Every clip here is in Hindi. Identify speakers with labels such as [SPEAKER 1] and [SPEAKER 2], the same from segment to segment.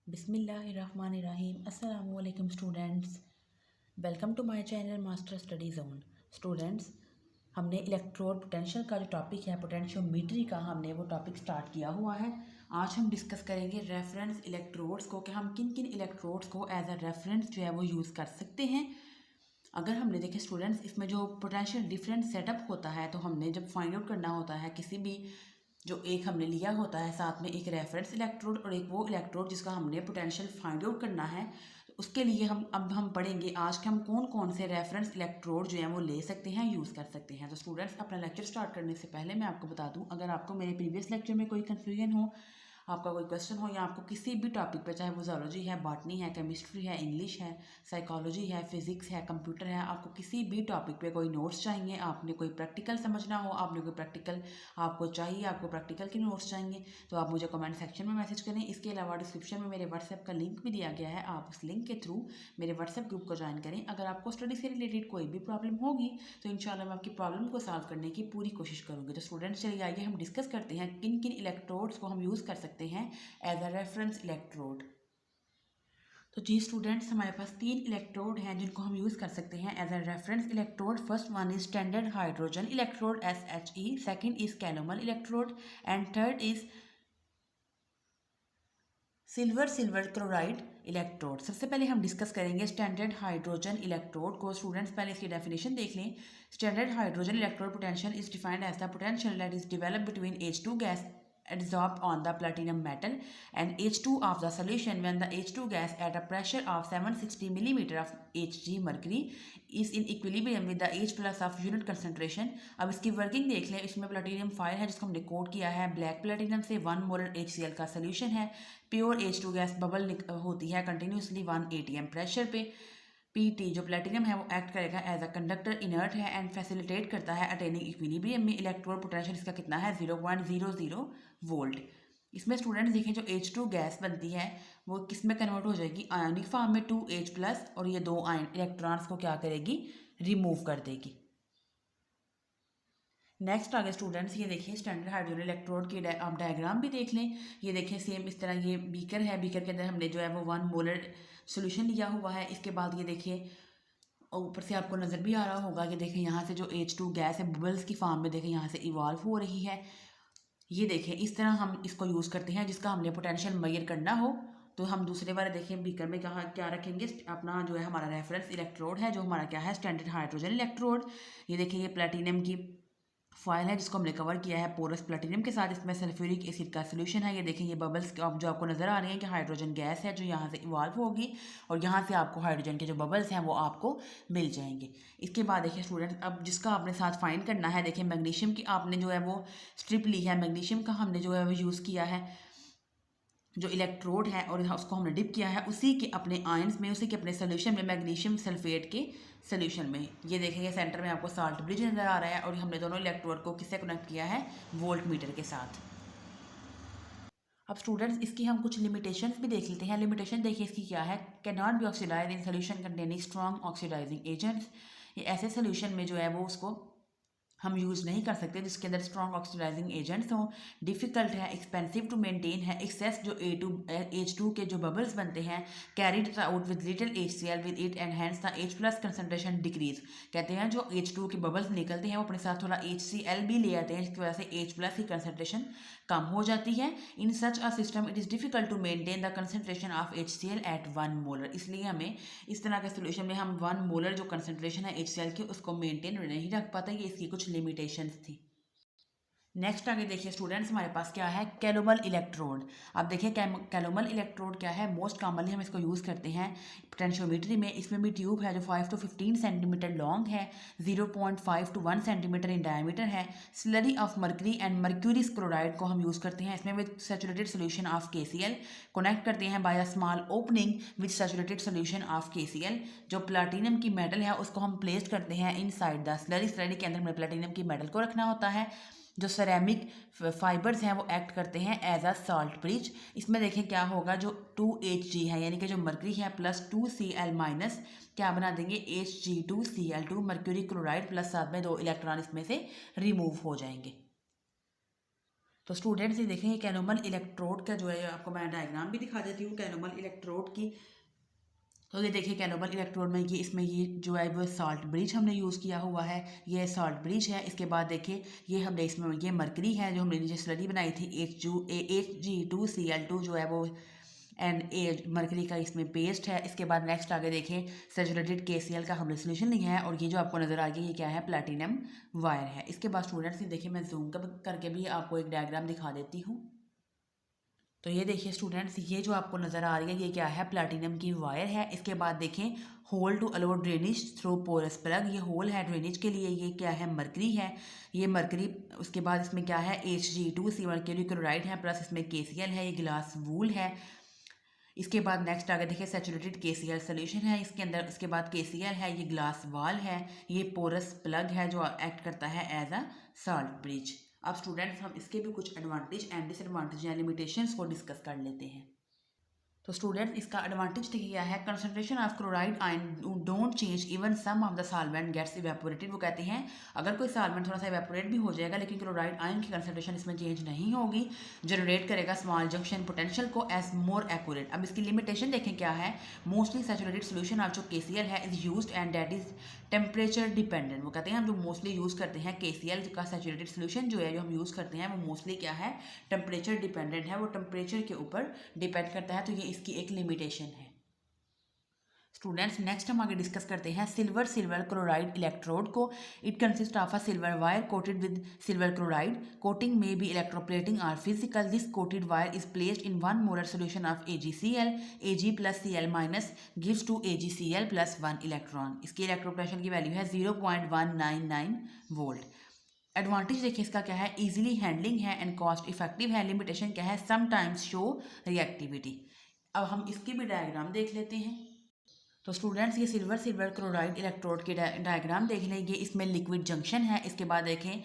[SPEAKER 1] बिस्मिल्लाहिर्रहमानिर्रहीम। अस्सलामुअलैकुम students, welcome to my channel master study zone. Students, हमने इलेक्ट्रोड पोटेंशियल का जो टॉपिक है पोटेंशियोमीट्री का, हमने वो टॉपिक स्टार्ट किया हुआ है। आज हम डिस्कस करेंगे रेफरेंस इलेक्ट्रोड्स को, कि हम किन किन इलेक्ट्रोड्स को एज अ रेफरेंस जो है वो यूज़ कर सकते हैं। अगर हमने देखे स्टूडेंट्स, इसमें जो पोटेंशियल डिफरेंट सेटअप होता है, तो हमने जब फाइंड आउट करना होता है किसी भी, जो एक हमने लिया होता है साथ में एक रेफरेंस इलेक्ट्रोड और एक वो इलेक्ट्रोड जिसका हमने पोटेंशियल फाइंड आउट करना है, तो उसके लिए हम पढ़ेंगे आज कि हम कौन कौन से रेफरेंस इलेक्ट्रोड जो हैं वो ले सकते हैं, यूज़ कर सकते हैं। तो स्टूडेंट्स, अपना लेक्चर स्टार्ट करने से पहले मैं आपको बता दूं, अगर आपको मेरे प्रीवियस लेक्चर में कोई कन्फ्यूजन हो, आपका कोई क्वेश्चन हो, या आपको किसी भी टॉपिक पे, चाहे वो जोलॉजी है, बॉटनी है, केमिस्ट्री है, इंग्लिश है, साइकोलॉजी है, फिजिक्स है, कंप्यूटर है, आपको किसी भी टॉपिक पे कोई नोट्स चाहिए, आपने कोई प्रैक्टिकल समझना हो, आपने कोई प्रैक्टिकल आपको चाहिए, आपको प्रैक्टिकल के नोट्स चाहिए, तो आप मुझे कमेंट सेक्शन में मैसेज करें। इसके अलावा डिस्क्रिप्शन में मेरे व्हाट्सएप का लिंक भी दिया गया है, आप उस लिंक के थ्रू मेरे व्हाट्सएप ग्रुप को ज्वाइन करें। अगर आपको स्टडी से रिलेटेड कोई भी प्रॉब्लम होगी, तो इंशाल्लाह मैं आपकी प्रॉब्लम को सॉल्व करने की पूरी कोशिश करूँगी। तो स्टूडेंट्स, चलिए आइए हम डिस्कस करते हैं किन किन इलेक्ट्रोड्स को हम यूज़ कर सकते हैं एज अ रेफरेंस इलेक्ट्रोड। तो जी स्टूडेंट्स, हमारे पास तीन इलेक्ट्रोड हैं जिनको हम यूज़ कर सकते हैं as a reference electrode. First one is standard hydrogen electrode SHE, second is calomel electrode, and third is silver chloride electrode. सबसे पहले हम डिस्कस करेंगे स्टैंडर्ड हाइड्रोजन इलेक्ट्रोड को। स्टूडेंट्स, पहले इसकी डेफिनेशन देख लें। Standard hydrogen electrode potential is defined as the potential that is developed between H2 gas adsorbed on the platinum metal and H2 of the solution when the H2 gas at a pressure of 760 millimeter of Hg mercury is in equilibrium with the H plus of unit concentration। अब इसकी वर्किंग देख लें। इसमें प्लेटिनियम फाइल है जिसको हमने कोट किया है ब्लैक प्लेटिनम से। 1 मोलर HCl का सोल्यूशन है। प्योर H2 गैस बबल होती है कंटिन्यूसली 1 atm प्रेशर पे। PT जो प्लेटिनम है वो एक्ट करेगा एज अ कंडक्टर, इनर्ट है एंड फैसिलिटेट करता है अटेनिंग इक्विलिब्रियम में। इलेक्ट्रोड पोटेंशियल इसका कितना है? 0.00 वोल्ट। इसमें स्टूडेंट्स देखें, जो H2 गैस बनती है वो किस में कन्वर्ट हो जाएगी? आयोनिक फॉर्म में 2H प्लस, और ये दो आयन इलेक्ट्रॉन्स को क्या करेगी? रिमूव कर देगी। नेक्स्ट आगे स्टूडेंट्स, ये देखिए स्टैंडर्ड हाइड्रोजन इलेक्ट्रोड की आप डायग्राम भी देख लें। ये देखिए सेम इस तरह ये बीकर है, बीकर के अंदर हमने जो है वो 1 मोलर सोल्यूशन लिया हुआ है। इसके बाद ये देखिए ऊपर से आपको नज़र भी आ रहा होगा कि देखें यहाँ से जो H2 गैस है बबल्स की फॉर्म में देखें यहाँ से इवॉल्व हो रही है। ये देखें इस तरह हम इसको यूज़ करते हैं जिसका हमने पोटेंशियल मेजर करना हो। तो हम दूसरे वाले देखें बीकर में कहाँ क्या रखेंगे? अपना जो है हमारा रेफरेंस इलेक्ट्रोड है, जो हमारा क्या है? Standard hydrogen electrode. ये देखिए ये प्लेटिनम की फॉयल है जिसको हमने कवर किया है पोरस प्लेटिनम के साथ। इसमें सल्फ्यूरिक एसिड का सोल्यूशन है। ये देखें ये बबल्स जो आपको नज़र आ रही हैं कि हाइड्रोजन गैस है जो यहाँ से इवॉल्व होगी, और यहाँ से आपको हाइड्रोजन के जो बबल्स हैं वो आपको मिल जाएंगे। इसके बाद देखिए स्टूडेंट, अब जिसका आपने साथ फाइंड करना है, देखिए मैग्नीशियम की आपने जो है वो स्ट्रिप ली है, मैग्नीशियम का हमने जो है वो यूज़ किया है जो इलेक्ट्रोड है, और उसको हमने डिप किया है उसी के अपने आयंस में, उसी के अपने सोल्यूशन में, मैग्नीशियम सल्फेट के सोल्यूशन में। ये देखेंगे सेंटर में आपको साल्ट ब्रिज नज़र आ रहा है, और हमने दोनों इलेक्ट्रोड को किससे कनेक्ट किया है? वोल्ट मीटर के साथ। अब स्टूडेंट्स, इसकी हम कुछ लिमिटेशंस भी देख लेते हैं। लिमिटेशन देखिए इसकी क्या है? Can not be oxidize in solution containing strong oxidizing agents. ये ऐसे सोल्यूशन में जो है वो उसको हम यूज़ नहीं कर सकते जिसके अंदर स्ट्रॉन्ग ऑक्सीडाइजिंग एजेंट्स हों। डिफ़िकल्ट है, एक्सपेंसिव टू मेंटेन है। एक्सेस जो H2 के जो बबल्स बनते हैं carried out with little HCl with it and hence the H plus concentration decrease. कहते हैं जो H2 के बबल्स निकलते हैं वो अपने साथ थोड़ा HCl भी ले आते हैं, जिसकी वजह से H प्लस की कंसनट्रेशन कम हो जाती है। In such a system it is difficult to maintain the concentration of HCl at 1 molar. इसलिए हमें इस तरह के सोल्यूशन में हम 1 मोलर जो कंसनट्रेशन है HCl की उसको मेंटेन नहीं रख पाते। ये इसकी कुछ लिमिटेशंस थी। नेक्स्ट आगे देखिए स्टूडेंट्स, हमारे पास क्या है? Calomel electrode. अब देखिए कैलोमल इलेक्ट्रोड क्या है? मोस्ट कॉमनली हम इसको यूज़ करते हैं पोटेंशियोमीट्री में। इसमें भी ट्यूब है जो 5 to 15 सेंटीमीटर लॉन्ग है, 0.5 to 1 सेंटीमीटर इन डायमीटर है। Slurry of mercury and mercurous chloride को हम यूज़ करते हैं इसमें with saturated solution of KCl। Connect करते हैं by a small opening with saturated solution of KCl। जो प्लाटिनम की मेटल है उसको हम प्लेस करते हैं inside the slurry. Slurry के अंदर हमें प्लाटिनम की मेटल को रखना होता है। जो सेरेमिक फाइबर्स हैं वो एक्ट करते हैं एज अ सॉल्ट ब्रिज। इसमें देखें क्या होगा, जो 2Hg है यानी कि जो मर्करी है प्लस 2Cl माइनस क्या बना देंगे? Hg2Cl2 मर्क्यूरी क्लोराइड प्लस साथ में 2 इलेक्ट्रॉन इसमें से रिमूव हो जाएंगे। तो स्टूडेंट्स ये देखें ये कैनोमल इलेक्ट्रोड का जो है आपको मैं डायग्राम भी दिखा देती हूँ कैनोमल इलेक्ट्रोड की। तो ये देखिए कैनोबल इलेक्ट्रोड में ये इसमें ये जो है वो साल्ट ब्रिज हमने यूज़ किया हुआ है, ये साल्ट ब्रिज है। इसके बाद देखिए ये हमने इसमें ये मरकरी है जो हमने नीचे स्लरी बनाई थी HG2Cl2 जो है वो एंड ए मरकरी का इसमें पेस्ट है। इसके बाद नेक्स्ट आगे देखें सैचुरेटेड KCl का हमने सोल्यूशन लिया है और ये जो आपको नज़र आ गया ये क्या है प्लैटिनम वायर है। इसके बाद स्टूडेंट्स ये देखिए मैं जूम करके भी आपको एक डायग्राम दिखा देती हूँ। तो ये देखिए स्टूडेंट्स ये जो आपको नज़र आ रही है ये क्या है प्लैटिनम की वायर है। इसके बाद देखें hole to allow drainage through porous plug, ये होल है ड्रेनेज के लिए, ये क्या है मरकरी है, ये मरकरी। उसके बाद इसमें क्या है Hg2 मर्क्यूरी क्लोराइड है प्लस इसमें KCl है, ये गिलास वूल है। इसके बाद नेक्स्ट आगे देखिए सैचुरेटेड KCl सोल्यूशन है इसके अंदर। इसके बाद KCl है, ये ग्लास वाल है, ये पोरस प्लग है जो एक्ट करता है एज अ साल्ट ब्रिज। अब स्टूडेंट्स हम इसके भी कुछ एडवांटेज एंड डिसएडवांटेज या लिमिटेशंस को डिस्कस कर लेते हैं। तो स्टूडेंट्स इसका एडवांटेज देखिए क्या है, concentration of chloride ion don't change even some of the solvent gets evaporated. वो कहते हैं अगर कोई सॉल्वेंट थोड़ा सा इवेपोरेट भी हो जाएगा लेकिन क्लोराइड आयन की कंसंट्रेशन इसमें चेंज नहीं होगी, जनरेट करेगा स्मॉल जंक्शन पोटेंशियल को एज मोर एक्यूरेट। अब इसकी लिमिटेशन देखें क्या है, मोस्टली सैचुरेटेड सोल्यूशन ऑफ जो KCl है is used and that is temperature dependent. वो कहते हैं हम जो मोस्टली यूज़ करते हैं KCl का सैचुरेटेड सोल्यूशन जो है जो हम यूज़ करते हैं वो मोस्टली क्या है टेम्परेचर डिपेंडेंट है, वो टेम्परेचर के ऊपर डिपेंड करता है। तो ये इसकी एक लिमिटेशन है। स्टूडेंट्स नेक्स्ट हम आगे डिस्कस करते हैं सिल्वर क्लोराइड इलेक्ट्रोड को। It consist of a silver wire coated with silver chloride, coating में बी इलेक्ट्रोप्लेटिंग और physical. This coated wire is placed in 1 molar solution of AgCl, Ag plus Cl minus gives to AgCl plus 1 electron. इसकी इलेक्ट्रोपोटेंशियल की वैल्यू है 0.199 वोल्ट। एडवांटेज देखिए इसका क्या है, इजीली हैंडलिंग है एंड कॉस्ट इफेक्टिव है। लिमिटेशन क्या है, समटाइम्स शो रिएक्टिविटी। अब हम इसकी भी डायग्राम देख लेते हैं। तो स्टूडेंट्स ये सिल्वर क्लोराइड इलेक्ट्रोड के डायग्राम देख लें, ये इसमें लिक्विड जंक्शन है। इसके बाद देखें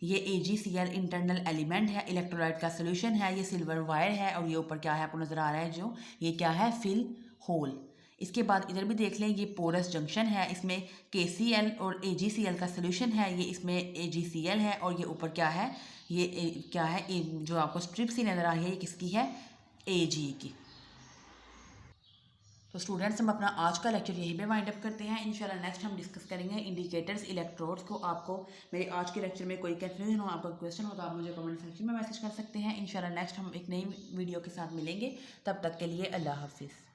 [SPEAKER 1] ये AgCl इंटरनल एलिमेंट है, इलेक्ट्रोलाइट का सोल्यूशन है, ये सिल्वर वायर है और ये ऊपर क्या है आपको नज़र आ रहा है जो ये क्या है फिल होल। इसके बाद इधर भी देख लें ये पोरस जंक्शन है, इसमें KCl और AgCl का सोल्यूशन है, ये इसमें AgCl है और ये ऊपर क्या है ये क्या है जो आपको स्ट्रिप सी नज़र आ रही है ये किसकी है Ag की। तो स्टूडेंट्स हम अपना आज का लेक्चर यहीं पे वाइंड अप करते हैं। इंशाल्लाह नेक्स्ट हम डिस्कस करेंगे इंडिकेटर्स इलेक्ट्रोड्स को। आपको मेरे आज के लेक्चर में कोई कंफ्यूजन हो, आपका क्वेश्चन हो तो आप मुझे कमेंट सेक्शन में मैसेज कर सकते हैं। इंशाल्लाह नेक्स्ट हम एक नई वीडियो के साथ मिलेंगे, तब तक के लिए अल्लाह हाफिज़।